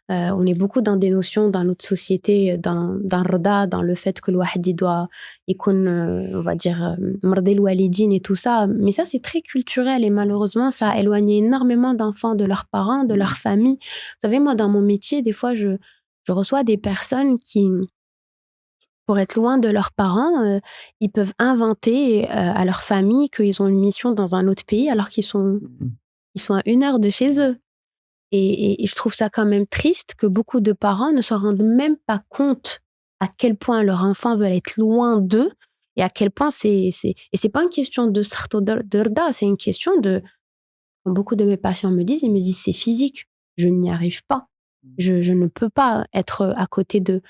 on est beaucoup dans des notions dans notre société, dans الرضا, dans le fait que الواحد il doit يكون, on va dire, مرضي الوالدين et tout ça. Mais ça, c'est très culturel et malheureusement, ça a éloigné énormément d'enfants de leurs parents, de Mmh. leur famille. Vous savez, moi, dans mon métier, des fois, je reçois des personnes qui pour être loin de leurs parents, ils peuvent inventer, à leur famille qu'ils ont une mission dans un autre pays alors Mmh. ils sont à 1 heure de chez eux et je trouve ça quand même triste que beaucoup de parents ne se rendent même pas compte à quel point leur enfant veut être loin d'eux et à quel point c'est pas une question de sarto d'orda, c'est une question de quand beaucoup de mes patients me disent, ils me disent: «C'est physique, je n'y arrive pas. Je ne peux pas être à côté d'eux».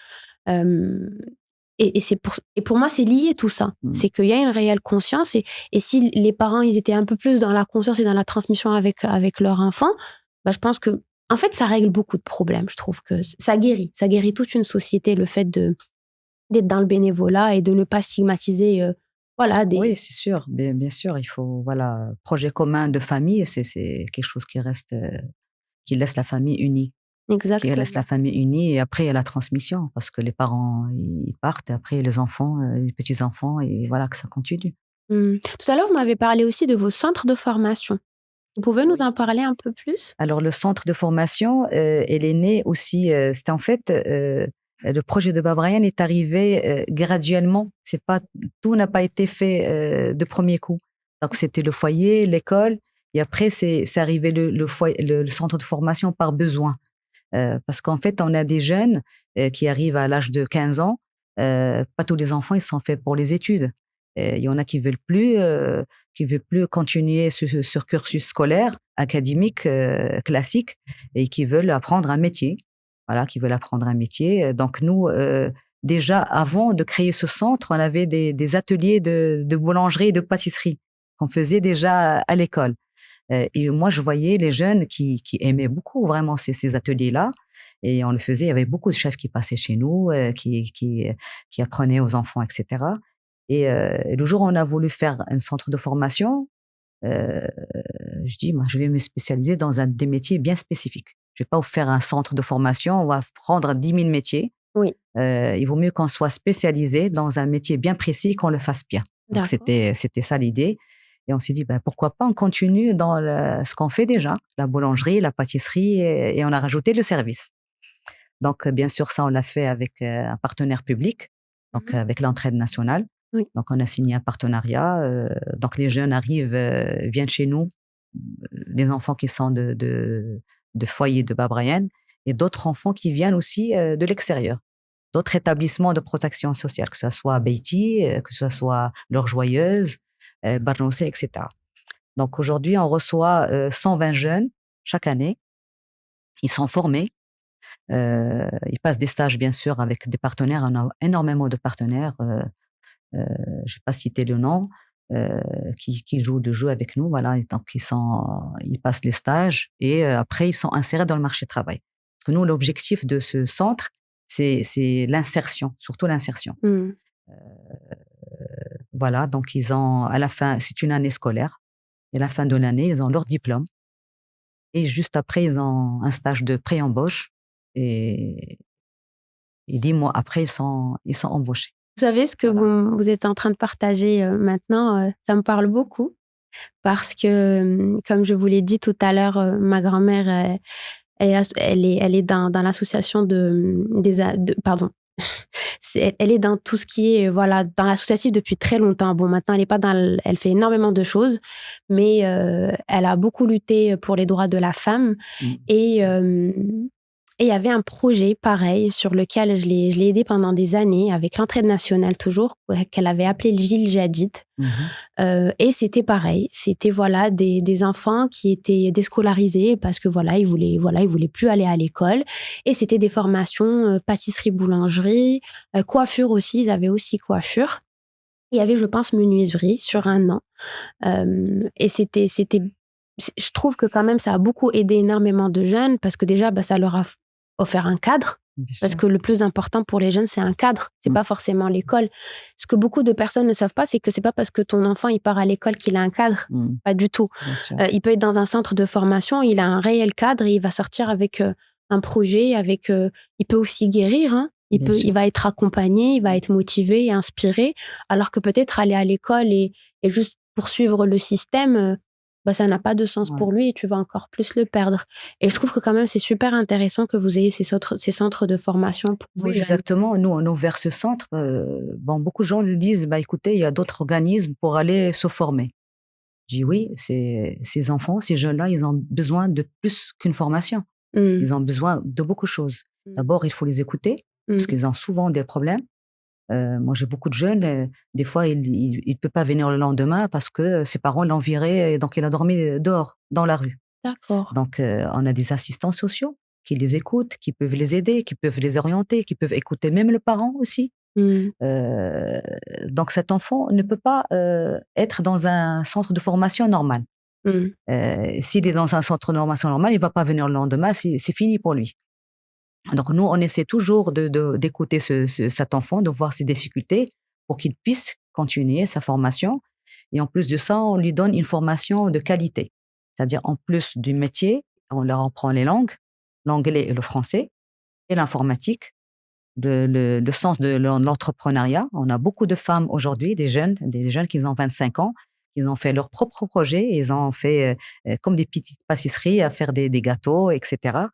Hem et pour moi, c'est lié tout ça. Mmh. C'est qu'il y a une réelle conscience et si les parents, ils étaient un peu plus dans la conscience et dans la transmission avec leur enfant, bah, je pense que en fait, ça règle beaucoup de problèmes. Je trouve que ça guérit toute une société, le fait d'être dans le bénévolat et de ne pas stigmatiser, voilà, Oui, des c'est sûr, bien sûr, il faut voilà, projet commun de famille, c'est quelque chose qui reste, qui laisse la famille unie. Qui laisse la exactement. famille unie et après il y a la transmission parce que les parents, ils partent et après les enfants, les petits-enfants et voilà que ça continue. Mmh. Tout à l'heure, vous m'avez parlé aussi de vos centres de formation. Vous pouvez nous Oui. en parler un peu plus? Alors le centre de formation, elle est née aussi, c'était en fait, le projet de Bab Ryan est arrivé, graduellement. C'est pas tout n'a pas été fait, de premier coup. Donc c'était le foyer, l'école et après c'est arrivé le centre de formation par besoin. Parce qu'en fait, on a des jeunes, qui arrivent à l'âge de 15 ans, pas tous les enfants, ils sont faits pour les études. Il y en a qui veulent plus continuer ce cursus scolaire, académique, classique et qui veulent apprendre un métier. Voilà, qui veulent apprendre un métier, donc nous, déjà avant de créer ce centre, on avait des ateliers de boulangerie et de pâtisserie qu'on faisait déjà à l'école. Et moi, je voyais les jeunes qui aimaient beaucoup vraiment ces ateliers-là et on le faisait. Il y avait beaucoup de chefs qui passaient chez nous, qui apprenaient aux enfants et cetera et le jour où on a voulu faire un centre de formation, heu, je dis: «Moi, je vais me spécialiser dans un des métiers bien spécifiques. Je vais pas vous faire un centre de formation, on va prendre 10 000 métiers. Oui, Il vaut mieux qu'on soit spécialisé dans un métier bien précis et qu'on le fasse bien». Donc d'accord. c'était ça l'idée et on s'est dit: «Bah, pourquoi pas on continue dans ce qu'on fait déjà, la boulangerie, la pâtisserie» et on a rajouté le service. Donc bien sûr, ça, on l'a fait avec, un partenaire public, donc Mmh. avec l'Entraide nationale. Oui. Donc on a signé un partenariat, donc les jeunes arrivent, viennent chez nous, les enfants qui sont de foyers de Bab Ryan et d'autres enfants qui viennent aussi, de l'extérieur, d'autres établissements de protection sociale, que ça soit Beiti, que ça soit L'Or Joyeuse, Barnosé et cetera. Donc aujourd'hui, on reçoit, 120 jeunes chaque année. Ils sont formés, ils passent des stages bien sûr avec des partenaires. On a énormément de partenaires, heu, je vais pas citer le nom, heu, qui jouent le jeu avec nous, voilà et donc ils passent les stages et après ils sont insérés dans le marché du travail. Parce que nous, l'objectif de ce centre, c'est l'insertion, surtout l'insertion. Mmh. Voilà, donc ils ont à la fin c'est une année scolaire et à la fin de l'année, ils ont leur diplôme et juste après, ils ont un stage de pré-embauche et 10 mois après, ils sont embauchés. Vous savez ce que Voilà. vous êtes en train de partager, maintenant, ça me parle beaucoup parce que, comme je vous l'ai dit tout à l'heure, ma grand-mère, elle est dans l'association des a de pardon, elle est dans tout ce qui est, voilà, dans l'associatif depuis très longtemps. Bon, maintenant, elle est pas dans l elle fait énormément de choses, mais elle a beaucoup lutté pour les droits de la femme Mmh. et et il y avait un projet pareil sur lequel je l'ai aidée pendant des années avec l'Entraide nationale toujours, ouais, qu'elle avait appelé le Jil Jadid. Mmh mh. Et c'était pareil, c'était voilà des enfants qui étaient déscolarisés parce que voilà, ils voulaient plus aller à l'école et c'était des formations, pâtisserie, boulangerie, coiffure aussi, ils avaient aussi coiffure. Il y avait, je pense, menuiserie sur 1 an, et je trouve que quand même ça a beaucoup aidé énormément de jeunes parce que déjà, bah, ça leur a offert un cadre. Bien Parce sûr. que le plus important pour les jeunes, c'est un cadre, c'est Mmh. pas forcément l'école. Ce que beaucoup de personnes ne savent pas, c'est que c'est pas parce que ton enfant, il part à l'école qu'il a un cadre, Mmh. pas du tout. Bien sûr. Il peut être dans un centre de formation, il a un réel cadre et il va sortir avec, un projet, avec, il peut aussi guérir, hein. Bien Il sûr. va être accompagné, il va être motivé et inspiré, alors que peut-être aller à l'école et juste poursuivre le système, bah, ça n'a pas de sens Ouais. pour lui et tu vas encore plus le perdre. Et je trouve que quand même c'est super intéressant que vous ayez ces centres de formation pour vos Oui, jeunes. exactement. Nous, on a ouvert ce centre, bon, beaucoup de gens le disent: «Bah, écoutez, il y a d'autres organismes pour aller se former». Je dis: «Oui, ces enfants, ces jeunes-là, ils ont besoin de plus qu'une formation. Mmh. Ils ont besoin de beaucoup de choses. Mmh. D'abord, il faut les écouter parce Mmh. qu'ils ont souvent des problèmes. Moi, j'ai beaucoup de jeunes, des fois, il peut pas venir le lendemain parce que ses parents l'ont viré et donc il a dormi, dehors, dans la rue. D'accord. Donc, on a des assistants sociaux qui les écoutent, qui peuvent les aider, qui peuvent les orienter, qui peuvent écouter même le parent aussi. Mmh. Heu, donc cet enfant ne peut pas, être dans un centre de formation normal. Mmh. S'il est dans un centre de formation normal, il va pas venir le lendemain, c'est fini pour lui. Donc nous, on essaie toujours d'écouter cet enfant, de voir ses difficultés pour qu'il puisse continuer sa formation et en plus de ça, on lui donne une formation de qualité. C'est-à-dire en plus du métier, on leur apprend les langues, l'anglais et le français et l'informatique, le sens de l'entrepreneuriat. On a beaucoup de femmes aujourd'hui, des jeunes qui ont 25 ans, ils ont fait leur propre projet, ils ont fait, comme des petites pâtisseries à faire des gâteaux et cetera.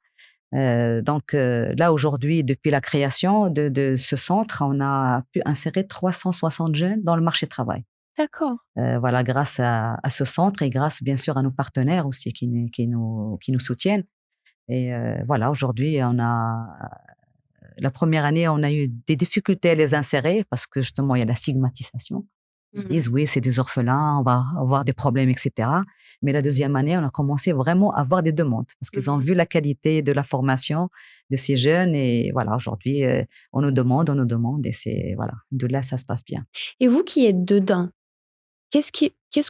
Donc, là aujourd'hui, depuis la création de ce centre, on a pu insérer 360 jeunes dans le marché du travail. D'accord. Voilà, grâce à ce centre et grâce bien sûr à nos partenaires aussi qui nous soutiennent et voilà, aujourd'hui on a la première année, on a eu des difficultés à les insérer parce que justement il y a la stigmatisation. Ils Mmh. disent: «Oui, c'est des orphelins, on va avoir des problèmes» et cetera. Mais la deuxième année, on a commencé vraiment à avoir des demandes parce qu'ils ont Mmh. vu la qualité de la formation de ces jeunes et voilà, aujourd'hui, on nous demande et c'est voilà, de là ça se passe bien. Et vous qui êtes dedans, qu'est-ce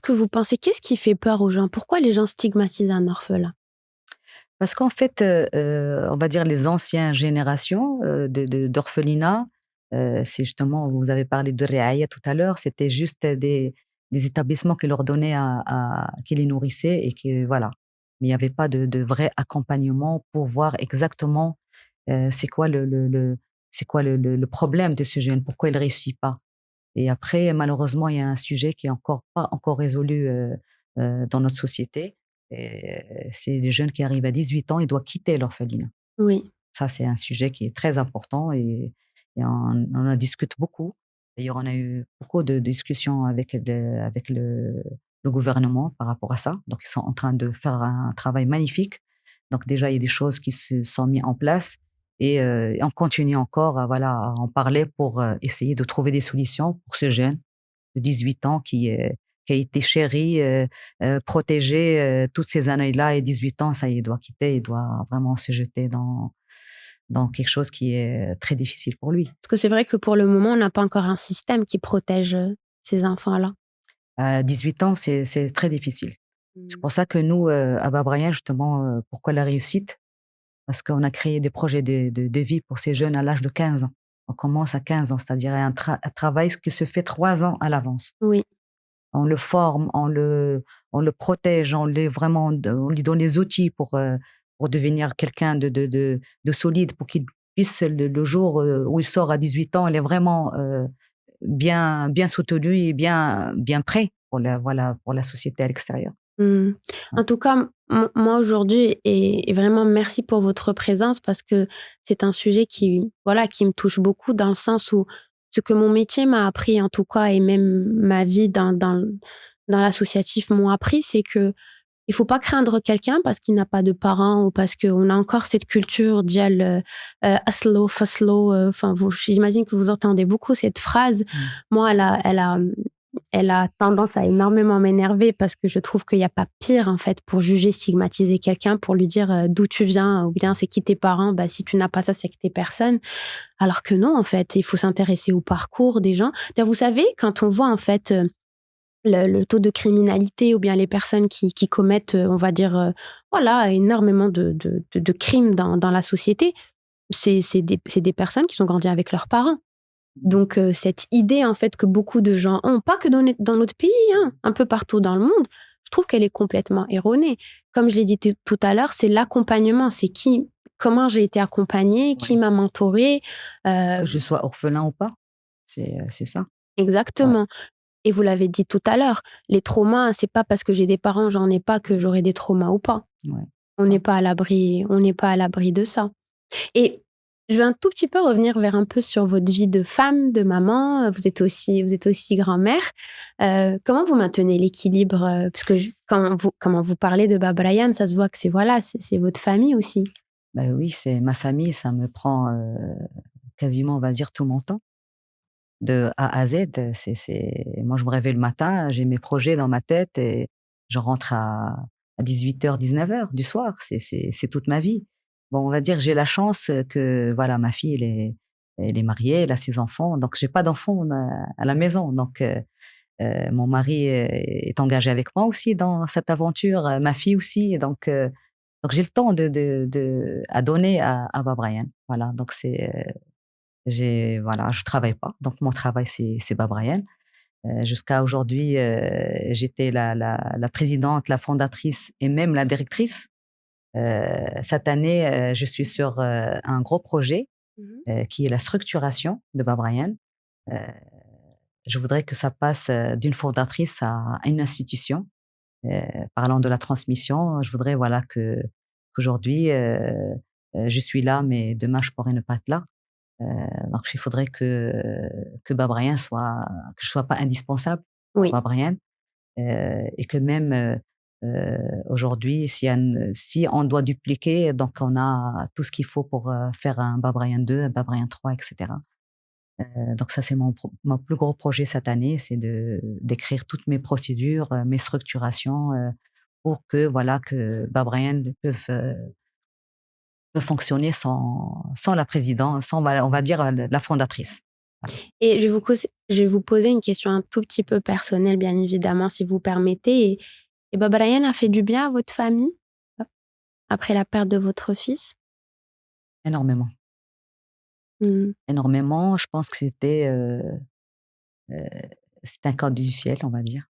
que vous pensez? Qu'est-ce qui fait peur aux gens? Pourquoi les gens stigmatisent un orphelin? Parce qu'en fait, on va dire les anciennes générations, d'orphelinat, c'est justement vous avez parlé de riaya tout à l'heure, c'était juste des établissements qui leur donnaient qui les nourrissaient et que voilà. Mais il y avait pas de vrai accompagnement pour voir exactement, c'est quoi le problème de ce jeune, pourquoi il réussit pas. Et après, malheureusement, il y a un sujet qui est encore pas encore résolu, dans notre société et c'est les jeunes qui arrivent à 18 ans, ils doivent quitter l'orphelinat. Oui. Ça, c'est un sujet qui est très important et on en discute beaucoup. D'ailleurs, on a eu beaucoup de discussions avec le gouvernement par rapport à ça. Donc, ils sont en train de faire un travail magnifique. Donc déjà, il y a des choses qui se sont mises en place et on continue encore voilà, à en parler pour, essayer de trouver des solutions pour ce jeune de 18 ans qui a été chéri, protégé, toutes ces années-là et 18 ans, ça y est, il doit quitter, il doit vraiment se jeter dans quelque chose qui est très difficile pour lui. Parce que c'est vrai que pour le moment, on n'a pas encore un système qui protège, ces enfants-là. À 18 ans, c'est très difficile. C'est Mmh. pour ça que nous, à Bas Briand, justement, pourquoi la réussite? Parce qu'on a créé des projets de vie pour ces jeunes à l'âge de 15 ans. On commence à 15 ans, c'est-à-dire un travail qui se fait 3 ans à l'avance. Oui. On le forme, on le protège, on lui donne les outils pour devenir quelqu'un de solide, pour qu'il puisse le jour, où il sort à 18 ans, il est vraiment, bien soutenu et bien prêt pour la société à l'extérieur. Mmh. Ouais. En tout cas, moi aujourd'hui et vraiment merci pour votre présence parce que c'est un sujet qui, voilà, qui me touche beaucoup dans le sens où ce que mon métier m'a appris en tout cas et même ma vie dans l'associatif m'ont appris, c'est que il faut pas craindre quelqu'un parce qu'il n'a pas de parents ou parce qu'on a encore cette culture ديال أصله فصله, enfin vous j'imagine que vous entendez beaucoup cette phrase. Mmh. Moi, elle a tendance à énormément m'énerver parce que je trouve qu'il y a pas pire, en fait, pour juger, stigmatiser quelqu'un, pour lui dire, d'où tu viens ou bien c'est qui tes parents. Bah, si tu n'as pas ça, c'est que tu es personne. Alors que non, en fait, il faut s'intéresser au parcours des gens. D'ailleurs, vous savez, quand on voit, en fait, le taux de criminalité ou bien les personnes qui commettent, on va dire, voilà, énormément de crimes dans la société, c'est des personnes qui ont grandi avec leurs parents. Donc cette idée, en fait, que beaucoup de gens ont, pas que dans notre pays, hein, un peu partout dans le monde, je trouve qu'elle est complètement erronée. Comme je l'ai dit tout à l'heure, c'est l'accompagnement, c'est comment j'ai été accompagnée, qui Oui. m'a mentorée, Que heu je sois orphelin ou pas, c'est ça. Ouais, exactement. Et vous l'avez dit tout à l'heure, les traumas, c'est pas parce que j'ai des parents, j'en ai pas, que j'aurai des traumas ou pas. ouais, On ça. n'est pas à l'abri on n'est pas à l'abri de ça. Et je vais un tout petit peu revenir vers un peu sur votre vie de femme, de maman. Vous êtes aussi grand-mère. Comment vous maintenez l'équilibre? Parce que comment vous parlez de Bab Ryan, ça se voit que c'est voilà, c'est votre famille aussi. Bah, oui, c'est ma famille, ça me prend, quasiment, on va dire, tout mon temps. de A à Z. Moi, je me réveille le matin, j'ai mes projets dans ma tête et je rentre à 18h, 19h du soir. C'est toute ma vie. Bon, on va dire, j'ai la chance que, voilà, ma fille, elle est mariée, elle a ses enfants. Donc, j'ai pas d'enfants à la maison. Donc, mon mari est engagé avec moi aussi dans cette aventure, ma fille aussi. Donc j'ai le temps à donner à Bab Ryan. Voilà, donc voilà, je travaille pas. Donc mon travail, c'est Bab Ryan. Jusqu'à aujourd'hui, j'étais la présidente, la fondatrice et même la directrice. Cette année, je suis sur un gros projet Mmh. qui est la structuration de Bab Ryan. Heu, je voudrais que ça passe d'une fondatrice à une institution. Heu, Parlant de la transmission, je voudrais, voilà, qu'aujourd'hui, je suis là, mais demain je pourrais ne pas être là. Heu, donc il faudrait que Bab Ryan soit que je sois pas indispensable pour Oui. Bab Ryan, et que même, aujourd'hui, si on doit dupliquer, donc on a tout ce qu'il faut pour, faire un Bab Ryan 2, un Bab Ryan 3, et cetera. Donc ça, c'est mon plus gros projet cette année, c'est d'écrire toutes mes procédures, mes structurations, pour que, voilà, que Bab Ryan peut fonctionner sans la présidente, sans, voilà, on va dire, la fondatrice. Voilà. Et je vais vous poser une question un tout petit peu personnelle, bien évidemment, si vous permettez. Et Baba Ryan a fait du bien à votre famille, après la perte de votre fils? Énormément, Mmh. énormément. Je pense que heu, c'était un cadeau du ciel, on va dire.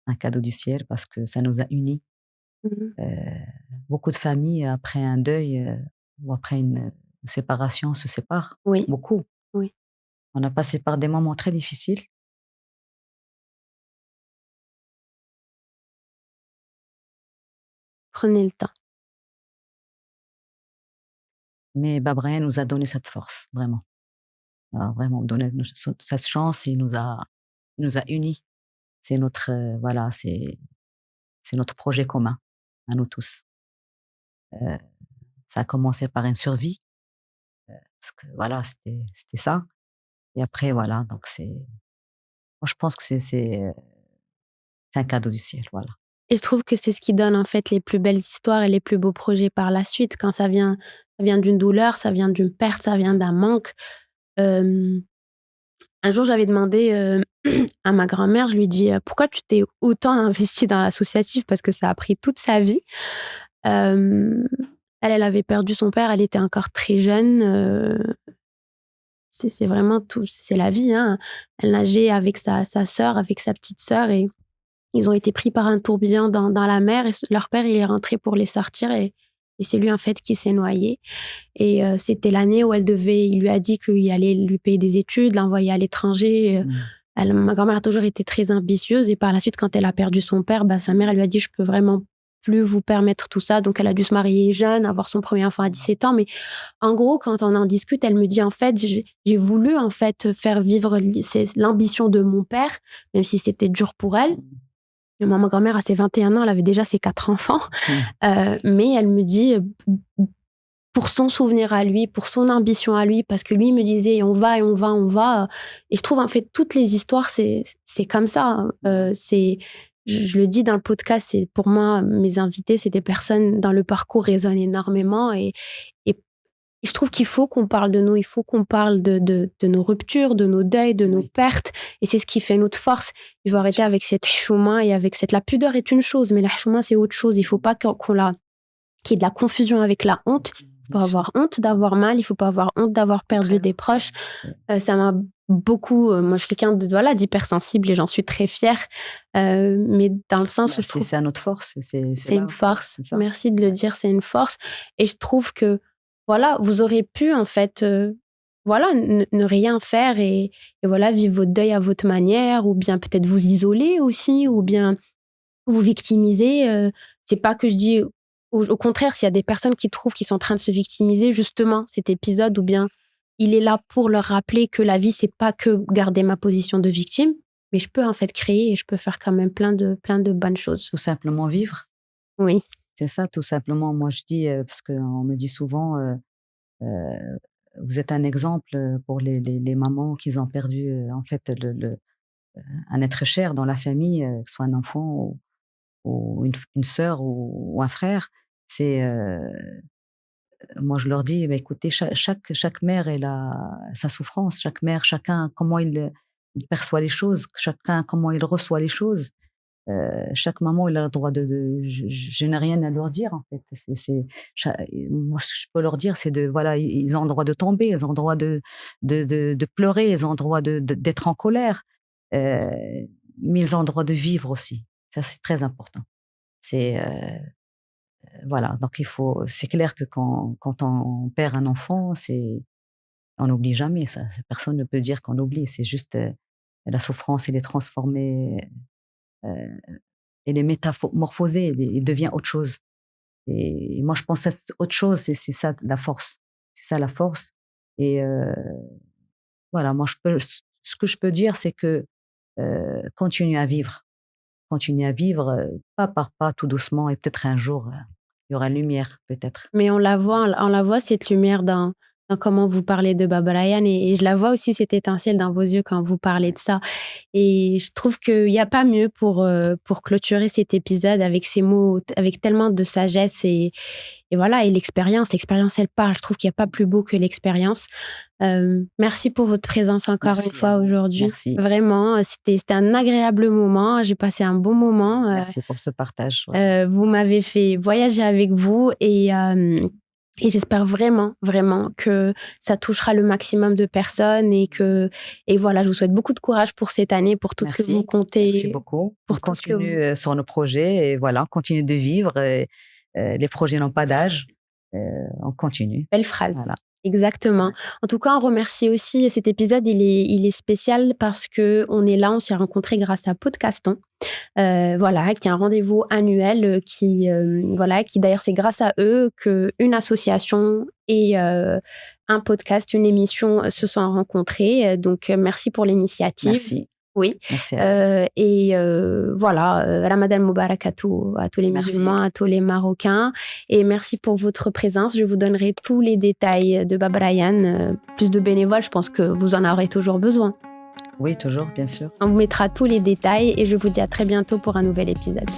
Un cadeau du ciel parce que ça nous a unis. Mmh. Beaucoup de familles après un deuil, ou après une séparation se séparent, Oui, beaucoup. oui. On a passé par des moments très difficiles, Prenez le temps. mais Babrien nous a donné cette force, vraiment. A vraiment donné cette chance, il nous a unis. C'est notre, voilà, c'est notre projet commun, à nous tous. Heu, Ça a commencé par une survie, parce que voilà, c'était ça, et après voilà, donc moi je pense que c'est un cadeau du ciel, voilà. Et je trouve que c'est ce qui donne, en fait, les plus belles histoires et les plus beaux projets par la suite, quand ça vient d'une douleur, ça vient d'une perte, ça vient d'un manque. Hem, un jour, j'avais demandé, à ma grand-mère, je lui ai dit: «Pourquoi tu t'es autant investie dans l'associatif?» parce que ça a pris toute sa vie. Hem, elle avait perdu son père, elle était encore très jeune, c'est vraiment tout, c'est la vie, hein. Elle nageait avec sa sœur, avec sa petite sœur, et ils ont été pris par un tourbillon dans la mer, et leur père, il est rentré pour les sortir, et c'est lui, en fait, qui s'est noyé. Et c'était l'année où il lui a dit qu'il allait lui payer des études, l'envoyer à l'étranger. Mmh. Ma grand-mère a toujours été très ambitieuse, et par la suite, quand elle a perdu son père, bah, sa mère, elle lui a dit: «Je peux vraiment plus vous permettre tout ça». Donc elle a dû se marier jeune, avoir son premier enfant à 17 ans. Mais en gros, quand on en discute, elle me dit: «En fait, j'ai voulu, en fait, faire vivre l'ambition de mon père, même si c'était dur pour elle». Mmh. Et moi, ma grand-mère, à ses 21 ans, elle avait déjà ses 4 enfants. Mmh. Mais elle me dit, pour son souvenir à lui, pour son ambition à lui, parce que lui me disait: «On va et on va, on va», et je trouve, en fait, toutes les histoires, c'est comme ça, hein. C'est Je le dis dans le podcast, c'est pour moi, mes invités, c'est des personnes dont le parcours résonne énormément, et je trouve qu'il faut qu'on parle de nous, il faut qu'on parle de nos ruptures, de nos deuils, de nos Oui, pertes, et c'est ce qui fait notre force. Il faut bien arrêter sûr. avec cette chouma et avec cette la pudeur est une chose, mais la chouma, c'est autre chose. Il faut pas qu'il y ait de la confusion avec la honte. Il faut Bien pas sûr. avoir honte d'avoir mal, il faut pas avoir honte d'avoir Au perdu contraire, des proches. c'est Ça m'a beaucoup, moi, je suis quelqu'un de, voilà, d'hypersensible, et j'en suis très fière, mais dans le sens bah, où je trouve c'est à notre force, c'est c'est une là, force. c'est ça. Merci de le Ouais. dire, c'est une force, et je trouve que, voilà, vous auriez pu, en fait, voilà, ne rien faire, et voilà, vivre votre deuil à votre manière, ou bien peut-être vous isoler aussi, ou bien vous victimiser. C'est pas que je dis, au contraire, s'il y a des personnes qui trouvent qu'ils sont en train de se victimiser, justement, cet épisode, ou bien il est là pour leur rappeler que la vie, c'est pas que garder ma position de victime, mais je peux, en fait, créer, et je peux faire quand même plein de bonnes choses. Tout simplement vivre, Oui. c'est ça, tout simplement. Moi, je dis, parce qu'on me dit souvent, heu vous êtes un exemple pour les mamans qui ont perdu, en fait, un être cher dans la famille, que ce soit un enfant ou une sœur ou un frère. C'est, moi, je leur dis: «Bah, écoutez, chaque mère, elle a sa souffrance. Chaque mère, chacun comment il perçoit les choses, chacun comment il reçoit les choses. Chaque maman, elle a le droit de je n'ai rien à leur dire, en fait. C'est cha Moi, ce que je peux leur dire, c'est de voilà, ils ont le droit de tomber, ils ont le droit de pleurer, ils ont le droit d'être en colère, heu, mais ils ont le droit de vivre aussi. Ça, c'est très important. C'est, voilà, donc c'est clair que quand on perd un enfant, on n'oublie jamais ça. Personne ne peut dire qu'on oublie. C'est juste, la souffrance, elle est transformée, heu, elle est métamorphosée, elle devient autre chose. Et moi, je pense que c'est autre chose, c'est ça la force. C'est ça la force. Et voilà, moi, ce que je peux dire, c'est que, continuez à vivre. Continuez à vivre, pas par pas, tout doucement, et peut-être un jour, il y aura une lumière, peut-être. Mais on la voit cette lumière dans comment vous parlez de Baba Ryan et je la vois aussi cette étincelle dans vos yeux quand vous parlez de ça et je trouve qu'il y a pas mieux pour clôturer cet épisode avec ces mots, avec tellement de sagesse et voilà et l'expérience elle parle. Je trouve qu'il y a pas plus beau que l'expérience. Merci pour votre présence encore une Merci à fois vous. aujourd'hui. Merci. Vraiment, c'était un agréable moment. J'ai passé un bon moment, Merci pour ce partage, ouais. vous m'avez fait voyager avec vous et j'espère vraiment, vraiment que ça touchera le maximum de personnes et voilà, je vous souhaite beaucoup de courage pour cette année, pour tout ce que vous Merci. Merci comptez, beaucoup. On pour tout ce que continue, vous sur nos projets, et voilà, on continue de vivre, et les projets n'ont pas d'âge, heu, on continue. belle phrase. Voilà. Exactement. Ouais. En tout cas, on remercie aussi cet épisode, il est spécial parce qu'on est là, on s'est rencontrés grâce à Podcaston. Voilà, qui est un rendez-vous annuel, voilà, qui d'ailleurs, c'est grâce à eux qu'une association et un podcast, une émission se sont rencontrés. Donc, merci pour l'initiative. Merci. Oui, Merci à vous. voilà, Ramadan Moubarak à tous les Merci. musulmans, à tous les Marocains et merci pour votre présence. Je vous donnerai tous les détails de Baba Ryan, plus de bénévoles, je pense que vous en aurez toujours besoin. Oui, toujours, bien sûr. On vous mettra tous les détails et je vous dis à très bientôt pour un nouvel épisode.